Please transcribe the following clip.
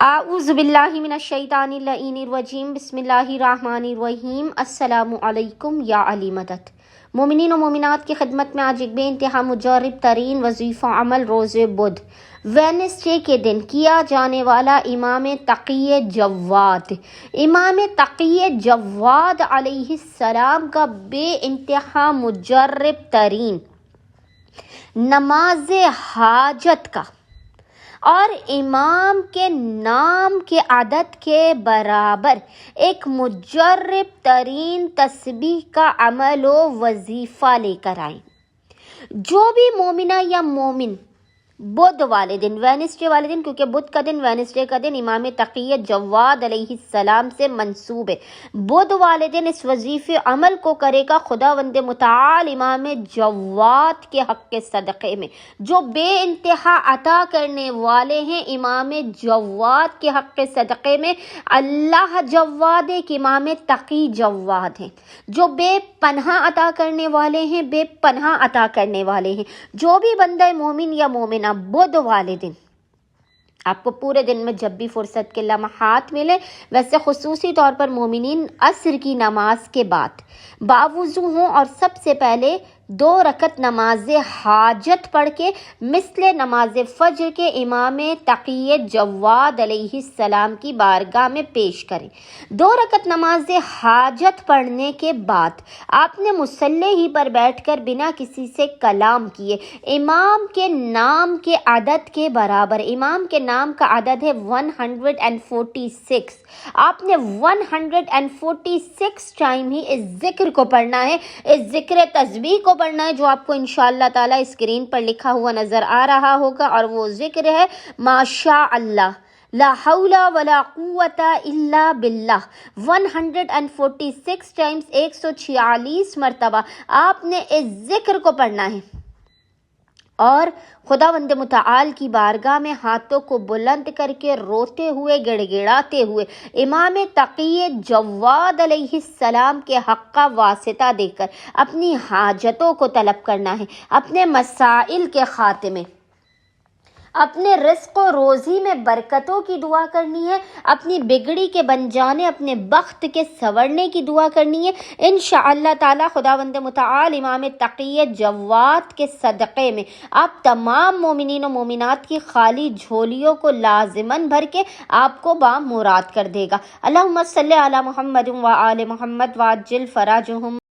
اعوذ باللہ من الشیطان اللعین الرجیم بسم اللہ الرحمن الرحیم۔ السلام علیکم یا علی مدد۔ مومنین و مومنات کی خدمت میں آج ایک بے انتہا مجرب ترین وظیفہ عمل روز بدھ وینسڈے کے دن کیا جانے والا امام تقی جواد علیہ السلام کا بے انتہا مجرب ترین نماز حاجت کا اور امام کے نام کے عدد کے برابر ایک مجرب ترین تسبیح کا عمل و وظیفہ لے کر آئیں۔ جو بھی مومنہ یا مومن بدھ والے دن، وینسڈے والے دن، کیونکہ بدھ کا دن وینسڈے کا دن امام تقی جواد علیہ السلام سے منسوب ہے، بدھ والے دن اس وظیفے عمل کو کرے گا خداوند متعال امام جواد کے حق کے صدقے میں، جو بے انتہا عطا کرنے والے ہیں امام جواد کے حق کے صدقے میں۔ اللہ جواد ایک امام تقی جواد ہیں، جو بے پناہ عطا کرنے والے ہیں، بے پناہ عطا کرنے والے ہیں۔ جو بھی بندہ مومن یا مومنہ بدھ والے دن، آپ کو پورے دن میں جب بھی فرصت کے لمحات ملے، ویسے خصوصی طور پر مومنین عصر کی نماز کے بعد باوضو ہوں اور سب سے پہلے 2 رکعت نماز حاجت پڑھ کے مثل نماز فجر کے امام تقی جواد علیہ السلام کی بارگاہ میں پیش کریں۔ 2 رکعت نماز حاجت پڑھنے کے بعد آپ نے مصلی ہی پر بیٹھ کر بنا کسی سے کلام کیے امام کے نام کے عدد کے برابر، امام کے نام کا عدد ہے 146، آپ نے 146 ٹائم ہی اس ذکر کو پڑھنا ہے، اس ذکر تسبیح کو پڑھنا ہے جو آپ کو انشاءاللہ تعالی اسکرین پر لکھا ہوا نظر آ رہا ہوگا، اور وہ ذکر ہے ماشاء اللہ لا حول ولا قوت الا باللہ۔ 146 ٹائمز 146 مرتبہ آپ نے اس ذکر کو پڑھنا ہے اور خداوند متعال کی بارگاہ میں ہاتھوں کو بلند کر کے روتے ہوئے گڑ گڑاتے ہوئے امام تقی جواد علیہ السلام کے حق کا واسطہ دے کر اپنی حاجتوں کو طلب کرنا ہے، اپنے مسائل کے خاتمے، اپنے رزق و روزی میں برکتوں کی دعا کرنی ہے، اپنی بگڑی کے بن جانے، اپنے بخت کے سنورنے کی دعا کرنی ہے۔ انشاءاللہ تعالی خداوند متعال امام تقی جواد کے صدقے میں آپ تمام مومنین و مومنات کی خالی جھولیوں کو لازماً بھر کے آپ کو بامراد کر دے گا۔ اللہم صلی علی محمد و آل محمد وعجل فرجہم۔